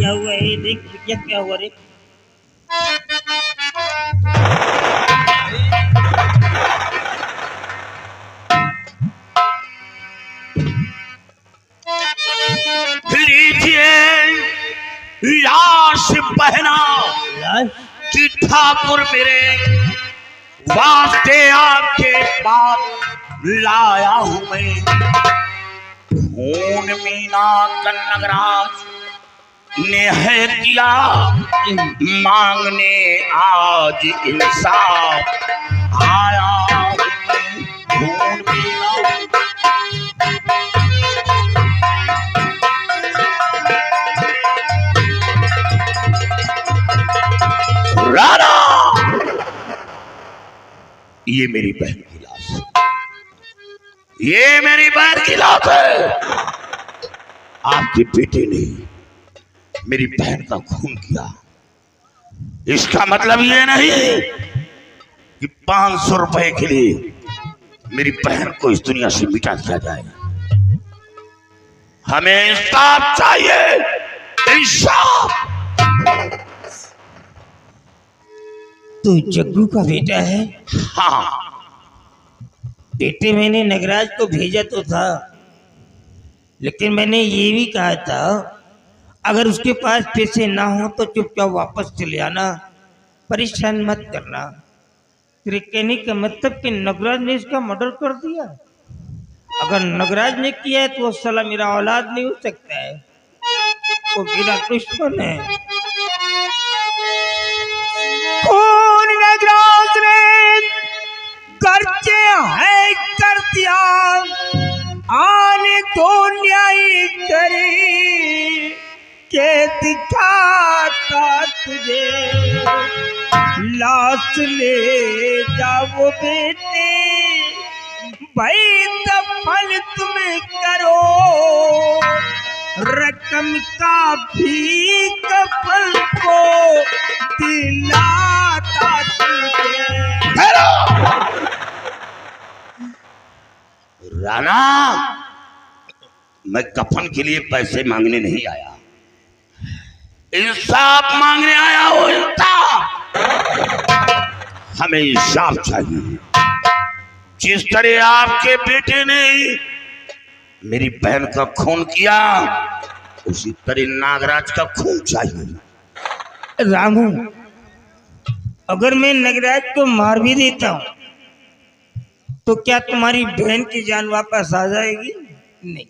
क्या हुआ है? देख बिटिया क्या हुआ रे? लाश बहना लाश? कि ठाकुर मेरे वास्ते आपके पास लाया हूं मैं। खून मीना कन्नगराज ने है किया मांगने आज इंसाफ आया हूं मैं। खून मीना राणा, ये मेरी बहन की लाश है, ये मेरी बहन की लाश है। आपके बेटे ने मेरी बहन का खून किया, इसका मतलब ये नहीं कि 500 रुपए के लिए मेरी बहन को इस दुनिया से मिटा दिया जाए। हमें इंसाफ चाहिए, इंसाफ। तू जग्गू का बेटा है? हाँ, बेटे मैंने नगराज को भेजा तो था, लेकिन मैंने ये भी कहा था अगर उसके पास पैसे ना हो तो चुपचाप वापस चले आना, परेशान मत करना। तेरे कहने का मतलब कि नगराज ने इसका मर्डर कर दिया? अगर नगराज ने किया है तो वो साला मेरा औलाद नहीं हो सकता है, वो मेरा दुश्मन है। कौन नगराज ने कर्जे है कर दिया, आने तो न्याय करे के दिखाता तुझे। लाश ले जाओ बेटे, भाई दफन तुम करो, रकम का भी कफन को दिलाता तुझे। राणा, मैं कफन के लिए पैसे मांगने नहीं आया, इंसाफ मांगने आया हूं। इंसाफ, हमें इंसाफ चाहिए। जिस तरह आपके बेटे ने मेरी बहन का खून किया, उसी तरह नागराज का खून चाहिए। रामू, अगर मैं नगराज को मार भी देता हूं तो क्या तुम्हारी बहन की जान वापस आ जाएगी? नहीं,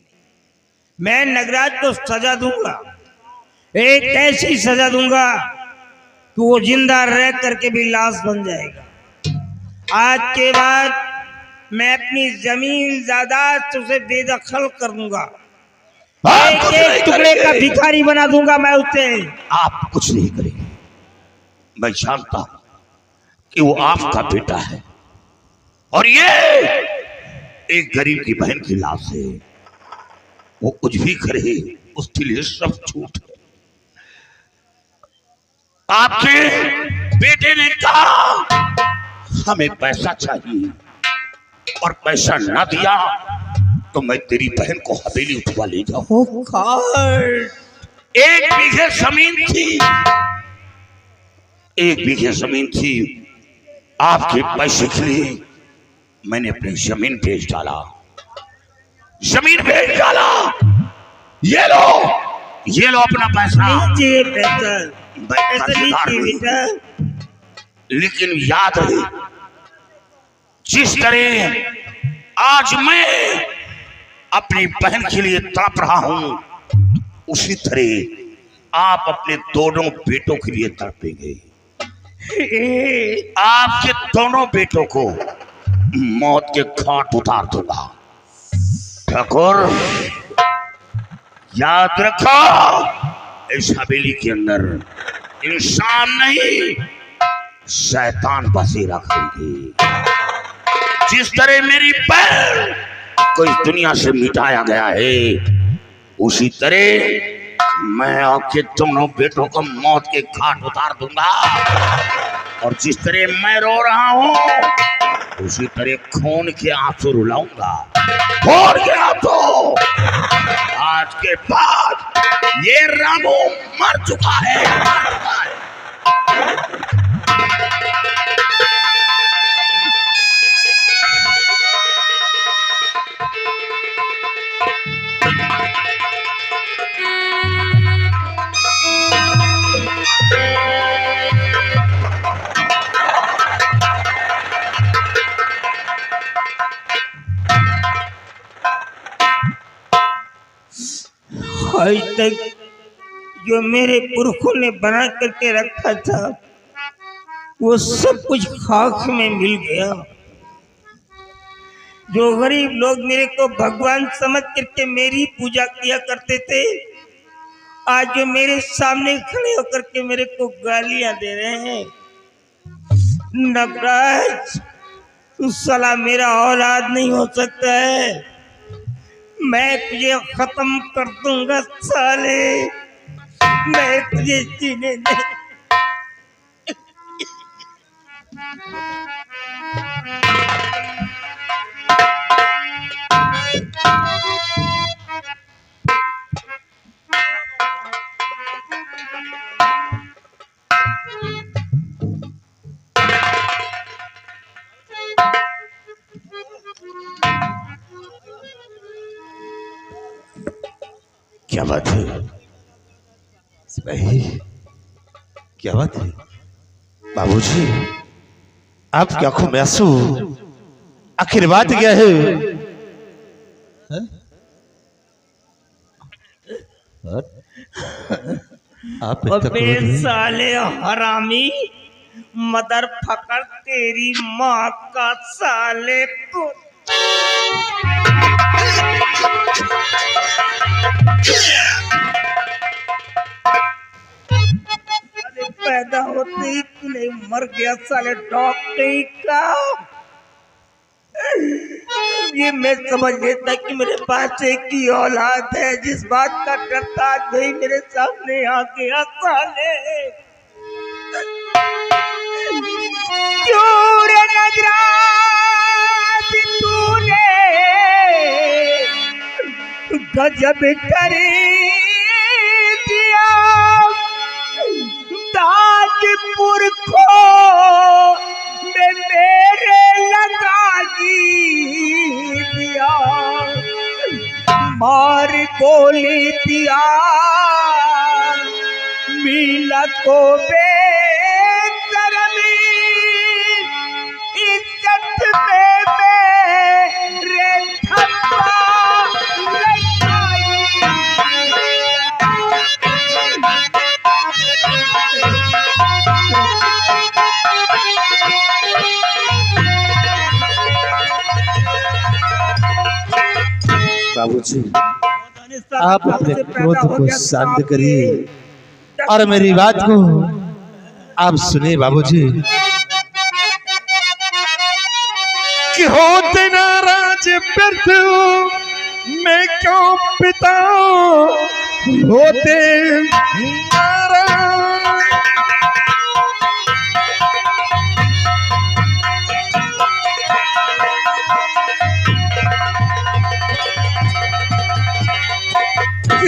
मैं नगराज को सजा दूंगा, एक ऐसी सजा दूंगा कि वो जिंदा रह करके भी लाश बन जाएगा। आज के बाद मैं अपनी जमीन जायदाद से उसे बेदखल कर दूंगा, एक एक टुकड़े का भिखारी बना दूंगा मैं उसे। आप कुछ नहीं करेंगे, मैं जानता हूं कि वो आपका बेटा है और ये एक गरीब की बहन की लाश है। वो कुछ भी करे उसके लिए सब छूट है। आपके बेटे ने कहा हमें पैसा चाहिए और पैसा ना दिया तो मैं तेरी बहन को हवेली उठवा ले जाऊं। एक बीघे जमीन थी, एक बीघे जमीन थी, आपके पैसे के लिए मैंने अपनी जमीन बेच डाला, जमीन बेच डाला। ये लो अपना पैसा। लेकिन याद रहे, जिस तरह आज मैं अपनी बहन के लिए तड़प रहा हूं, उसी तरह आप अपने दोनों बेटों के लिए तड़पेंगे। आपके दोनों बेटों को मौत के घाट उतार दूंगा। ठाकुर, याद रखो, इस हवेली के अंदर इंसान नहीं शैतान बसेरा करेंगे। जिस तरह मेरी बहन को इस दुनिया से मिटाया गया है, उसी तरह मैं आपके दोनों बेटों को मौत के घाट उतार दूंगा। और जिस तरह मैं रो रहा हूं, उसी तरह खून के आंसू रुलाऊंगा। खून के आंसू। आज के बाद ये रामू मर चुका है, मर चुका है। आज तक जो मेरे पुरखों ने बना करके रखा था वो सब कुछ खाक में मिल गया। जो गरीब लोग मेरे को भगवान समझ करके मेरी पूजा किया करते थे, आज जो मेरे सामने खड़े होकर के मेरे को गालियां दे रहे हैं। नटराज, तू साला मेरा औलाद नहीं हो सकता है, मैं तुझे खत्म कर दूंगा साले, मैं तुझे जीने नहीं। क्या बात है सिपाही, क्या बात है? बाबूजी, आपकी आंखों में आंसू, आखिर बात क्या है? आप अबे साले हरामी, मदर फकर तेरी माँ का साले को। अरे पैदा होते ही तूने मर गया साले डॉक्टर का। ये मैं समझ लेता कि मेरे पास एक ही औलाद है, जिस बात का डर था आज वही मेरे सामने आ गया साले। क्यों रे नगराज तूने गजब कर दिया, ताजपुर को में मेरे लगा दिया, मार गोली दिया मीला को बेशर्मी, इज्जत में मेरे धब्बा बाबूजी, आप अपने क्रोध को शांत करिए और मेरी बात को आप सुनिए बाबूजी। कि होते नाराज व्यर्थ मैं क्यों पिता होते नाराज।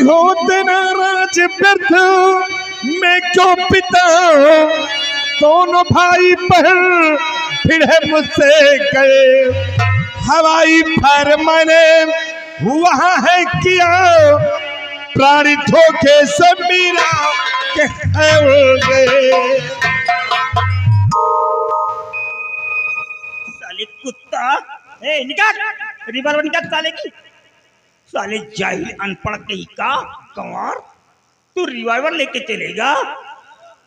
होते नाराज व्यर्थ मैं क्यों पिता, दोनों भाई बहन फिर है मुझसे गए, हवाई फायर मैंने वहां है किया, प्राणी धोखे से मेरा गए। साले कुत्ता, ए निकाल रिवॉल्वर निकाल साले की। साले जाहिल अनपढ़ कहीं का कंवार, तू रिवॉल्वर लेके चलेगा?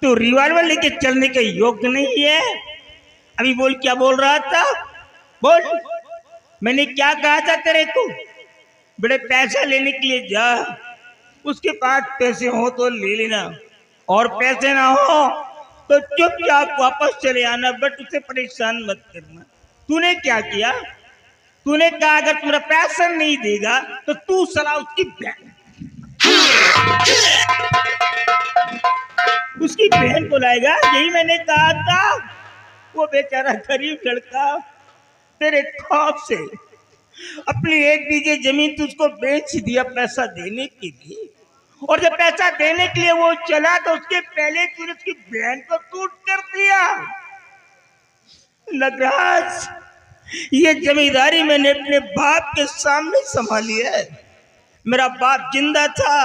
तू रिवॉल्वर लेके चलने के योग्य नहीं है। अभी बोल, क्या बोल रहा था? बोल, मैंने क्या कहा था तेरे को? बड़े पैसा लेने के लिए जा, उसके पास पैसे हो तो ले लेना, और पैसे ना हो तो चुपचाप वापस चले आना, बट उसे परेशान मत करना। तूने क्या किया? तूने कहा अगर तुम्हारा पैसा नहीं देगा तो तू सला उसकी बहन को लाएगा, यही मैंने कहा था। वो बेचारा गरीब लड़का तेरे खौफ से अपनी 1 बीघे जमीन तुझको बेच दिया पैसा देने के लिए, और जब पैसा देने के लिए वो चला तो उसके पहले तूने उसकी बहन को टूट कर दिया। नगराज, ये जमींदारी मैंने अपने बाप के सामने संभाली है। मेरा बाप जिंदा था,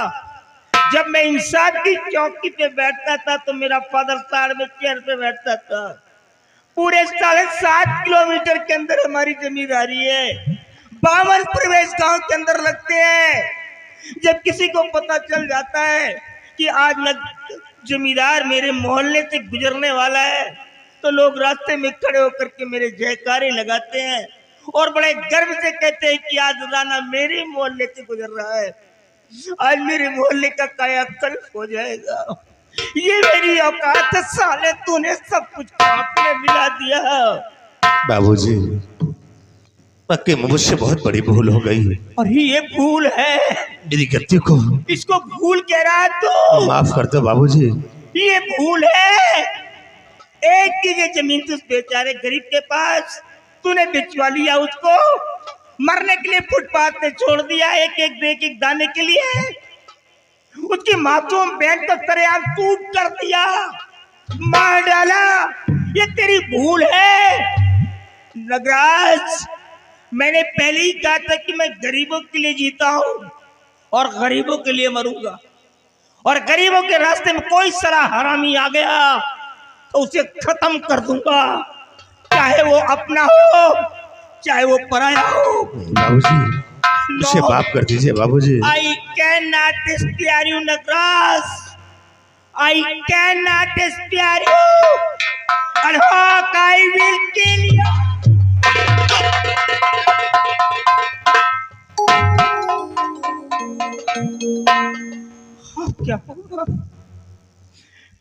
जब मैं इंसाफ की चौकी पे बैठता था तो मेरा फादर साढ़ में चेयर पे बैठता था। पूरे 7.5 किलोमीटर के अंदर हमारी जमींदारी है। 52 प्रवेश गांव के अंदर लगते हैं। जब किसी को पता चल जाता है कि आज जमींदार मेरे मोहल्ले से गुजरने वाला है तो लोग रास्ते में खड़े होकर के मेरे जयकारे लगाते हैं और बड़े गर्व से कहते हैं कि आज राणा मेरे मोहल्ले से गुजर रहा है, आज मेरे मोहल्ले का कायाकल्प हो जाएगा। ये मेरी औकात है साले, तूने सब कुछ आपने मिला दिया। बाबूजी, पक्के मुझसे बहुत बड़ी भूल हो गई। और ये भूल है, मेरी गलती को इसको भूल कह रहा है तू? माफ कर दो बाबूजी। ये भूल है। एक की ये जमीन थी उस बेचारे गरीब के पास, तूने बिचवा लिया उसको, मरने के लिए फुटपाथ पे छोड़ दिया एक एक दाने के लिए। उसकी मासूम बहन को सरेआम टूट कर दिया, मार डाला। ये तेरी भूल है नगराज। मैंने पहले ही कहा था कि मैं गरीबों के लिए जीता हूं और गरीबों के लिए मरूंगा, और गरीबों के रास्ते में कोई सारा हरामी आ गया तो उसे खत्म कर दूंगा, चाहे वो अपना हो चाहे वो पराया हो। बाबूजी, मुझे माफ कर दीजिए बाबूजी। I cannot spare you, Nagras. I cannot spare you. And Hawk, I will kill you. अब क्या होगा?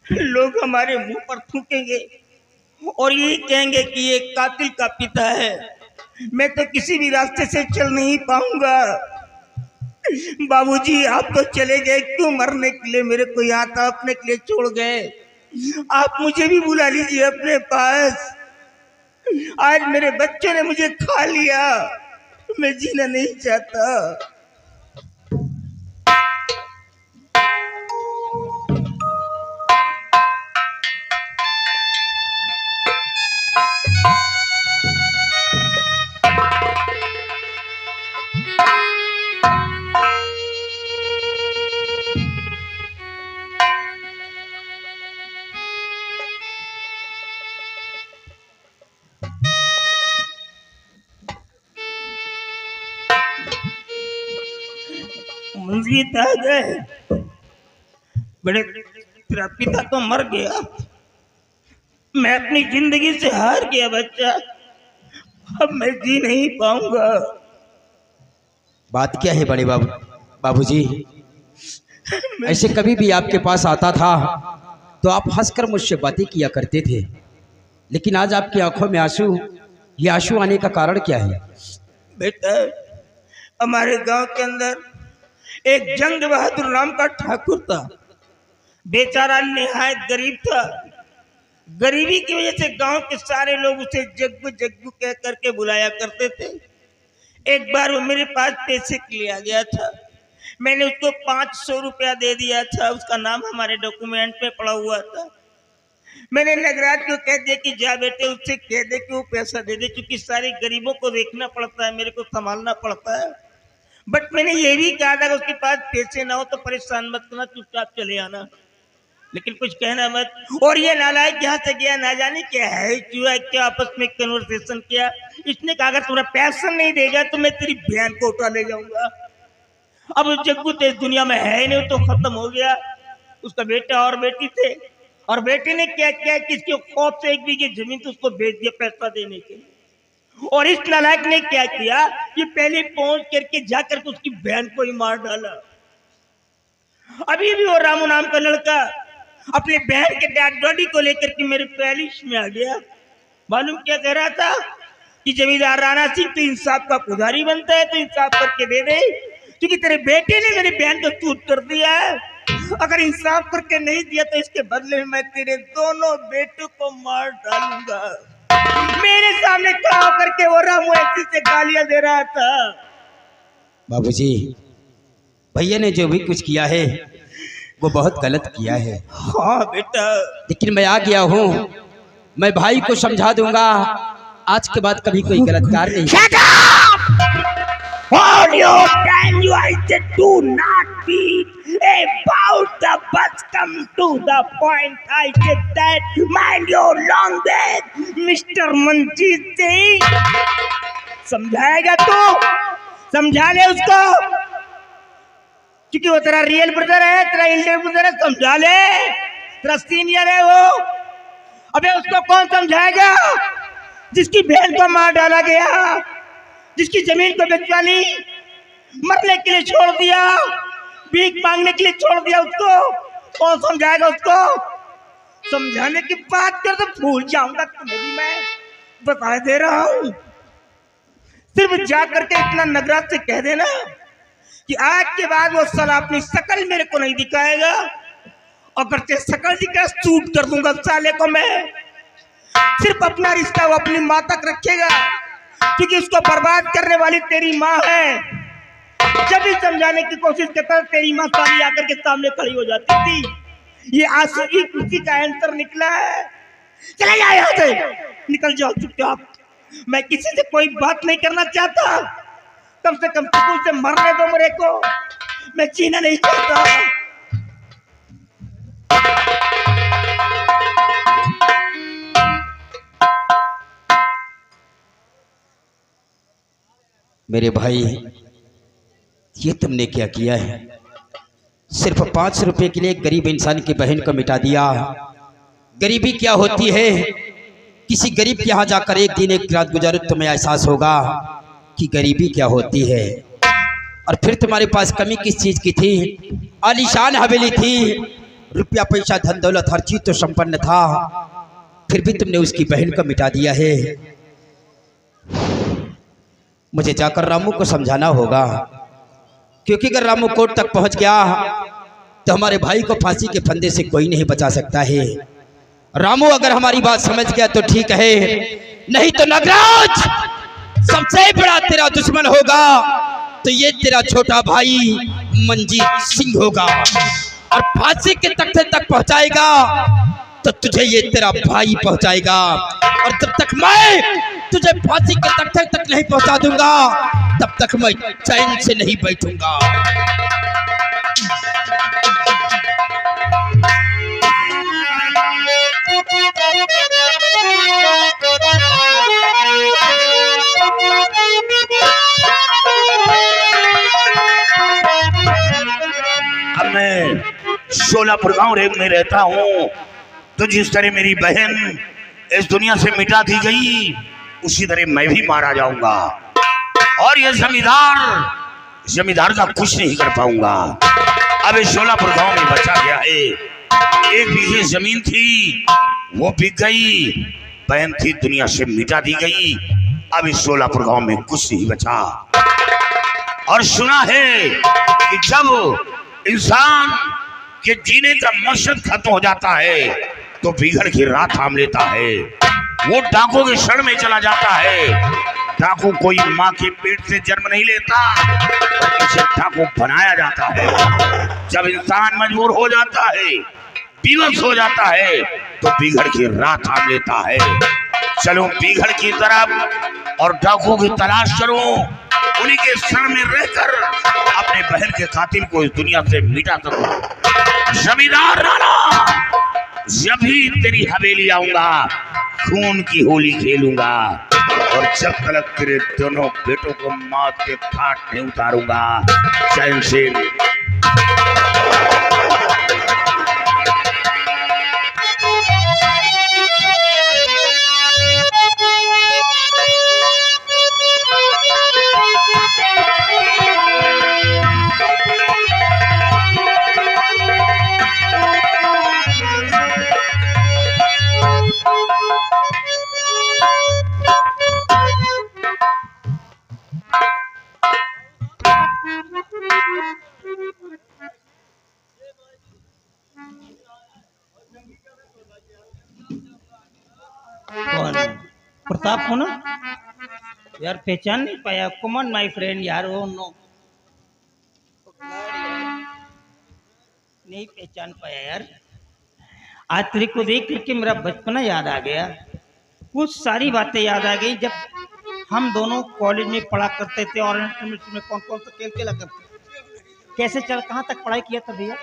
लोग हमारे मुंह पर थूकेंगे और ये कहेंगे कि ये कातिल का पिता है। मैं तो किसी भी रास्ते से चल नहीं पाऊंगा। बाबूजी, आप तो चले गए, क्यों मरने के लिए मेरे को यहाँ था अपने के लिए छोड़ गए। आप मुझे भी बुला लीजिए अपने पास। आज मेरे बच्चों ने मुझे खा लिया, मैं जीना नहीं चाहता। मंजीत आ गए, बड़े तेरा पिता तो मर गया, मैं अपनी जिंदगी से हार गया बच्चा, अब मैं जी नहीं पाऊंगा। बात क्या है बड़े बाबूजी? ऐसे कभी भी आपके पास आता था तो आप हंसकर मुझसे बातें किया करते थे, लेकिन आज आपकी आंखों में आंसू, ये आंसू आने का कारण क्या है? बेटा, हमारे गांव के अंदर एक जंग बहादुर नाम का ठाकुर था। बेचारा निहायत गरीब था। गरीबी की वजह से गांव के सारे लोग उसे जग्गू जग्गू कह करके बुलाया करते थे। एक बार वो मेरे पास पैसे के लिए आ गया था, मैंने उसको 500 रुपया दे दिया था, उसका नाम हमारे डॉक्यूमेंट पे पड़ा हुआ था। मैंने नगराज को कह दिया कि जा बेटे उससे कह दे कि वो पैसा दे दे, क्योंकि सारे गरीबों को देखना पड़ता है, मेरे को संभालना पड़ता है। बट मैंने ये भी कहा था कि उसके पास पैसे ना हो तो परेशान मत करना, चुपचाप चले आना, लेकिन कुछ कहना मत। और ये नालायक यहाँ से गया, ना जाने क्या है क्या आपस में कन्वर्सेशन किया। इसने कहा अगर तुम्हारा पैसा नहीं देगा तो मैं तेरी बहन को उठा ले जाऊंगा। अब जग्गू तो इस दुनिया में है ही नहीं, तो खत्म हो गया। उसका बेटा और बेटी थे, और बेटे ने क्या किया कि इसके खौफ से 1 बीघे जमीन तो उसको बेच दिया पैसा देने के लिए। और इस नालायक ने क्या किया कि पहले पहुंच करके जाकर के उसकी बहन को ही मार डाला। अभी भी वो रामू नाम का लड़का अपने बहन के डैडी को लेकर के मेरे पैलिस में आ गया। मालूम क्या कह रहा था कि जमींदार राणा सिंह तो इंसाफ का पुजारी बनता है, तो इंसाफ करके दे दे, क्योंकि तेरे बेटे ने मेरी बहन को चूत कर दिया है। अगर इंसाफ करके नहीं दिया तो इसके बदले में मैं तेरे दोनों बेटों को मार डालूंगा। मेरे सामने खड़ा होकर के वो रामू ऐसी से गालियां दे रहा था। बाबूजी, भैया ने जो भी कुछ किया है वो बहुत गलत किया है। हाँ बेटा, लेकिन मैं आ गया हूँ, मैं भाई को समझा दूंगा, आज के बाद कभी कोई गलत कार्य नहीं। Shut up! All your time you I said do not beat about the bus come to the point. I said that mind your language. Mister Manjeet Singh, समझाएगा तू? समझा ले उसको, क्योंकि वो तेरा रियल ब्रदर है, तेरा इंडियन ब्रदर है। समझा ले, तेरा सीनियर है वो। अबे उसको कौन समझाएगा जिसकी बहन को मार डाला गया, जिसकी जमीन को बेचवा ली, मरने के लिए छोड़ दिया, भीख मांगने के लिए छोड़ दिया, उसको कौन समझाएगा? उसको समझाने की बात कर तो भूल जाऊंगा तुम्हें भी, मैं बता दे रहा हूं। सिर्फ जा करके इतना नगराज से कह देना कि आज के बाद वो साला अपनी शकल मेरे को नहीं दिखाएगा, अगर ते शकल दिखा शूट कर दूंगा साले को मैं। सिर्फ अपना रिश्ता वो अपनी माँ तक रखेगा, क्योंकि उसको बर्बाद करने वाली तेरी माँ है। जब भी समझाने की कोशिश करता तेरी माँ साली आकर के सामने खड़ी हो जाती थी। ये आंसू की खुशी का आंसर निकला है। चले जाओ यहाँ से, निकल जाओ चुपचाप। मैं किसी से कोई बात नहीं करना चाहता, कम से कम सुकून से मरने दो मेरे को, मैं जीना नहीं चाहता। मेरे भाई, ये तुमने क्या किया है? सिर्फ 5 रुपए के लिए एक गरीब इंसान की बहन को मिटा दिया। गरीबी क्या होती है? किसी गरीब के यहाँ जाकर एक दिन एक रात गुजारो, तुम्हें एहसास होगा कि गरीबी क्या होती है। और फिर तुम्हारे पास कमी किस चीज की थी? आलीशान हवेली थी, रुपया पैसा धन दौलत हर चीज तो संपन्न था, फिर भी तुमने उसकी बहन को मिटा दिया है। मुझे जाकर रामू को समझाना होगा, क्योंकि अगर रामू कोर्ट तक पहुंच गया तो हमारे भाई को फांसी के फंदे से कोई नहीं बचा सकता है। रामू अगर हमारी बात समझ गया तो ठीक है, नहीं तो नगराज सबसे बड़ा तेरा दुश्मन होगा तो ये तेरा छोटा भाई मंजीत सिंह होगा, और फांसी के तख्ते तक पहुंचाएगा तो तुझे ये तेरा भाई पहुंचाएगा। और जब तक मैं तुझे फांसी के तख्ते तक नहीं पहुंचा दूंगा तब तक मैं चैन से नहीं बैठूंगा। अब मैं शोलापुर गांव में रहता हूँ, तो जिस तरह मेरी बहन इस दुनिया से मिटा दी गई, उसी तरह मैं भी मारा जाऊंगा। और ये जमींदार का कुछ नहीं कर पाऊंगा। अब इस शोलापुर गांव में बचा गया है, 1 बीघे जमीन थी वो बिक गई, बहन थी दुनिया से मिटा दी गई। अब इस शोलापुर गांव में कुछ नहीं बचा। और सुना है कि जब इंसान के जीने का मकसद खत्म हो जाता है तो बिगड़ की रात थाम लेता है, वो डाकू के शरण में चला जाता है। डाकू कोई माँ के पेट से जन्म नहीं लेता, इसे डाकू बनाया जाता है। जब इंसान मजबूर हो जाता है, विवश हो जाता है, तो बिगड़ की रात थाम लेता है। चलो बिगड़ की तरफ और डाकू की तलाश करो, उन्हीं के शरण में रहकर अपने बहन के कातिल को इस दुनिया से मिटा करो। जमींदार राणा, जब भी तेरी हवेली आऊंगा खून की होली खेलूंगा, और जब तक तेरे दोनों बेटों को मौत के घाट नहीं उतारूंगा चैन से। कौन? प्रताप हो ना यार, पहचान नहीं पाया। कॉमन माय फ्रेंड यार, वो नो नहीं पहचान पाया यार। आज तेरे को देख करके मेरा बचपना याद आ गया, कुछ सारी बातें याद आ गई जब हम दोनों कॉलेज में पढ़ा करते थे और इंटरमीडिएट में कौन कौन सा खेल खेला करते, कैसे चल कहाँ तक पढ़ाई किया था भैया।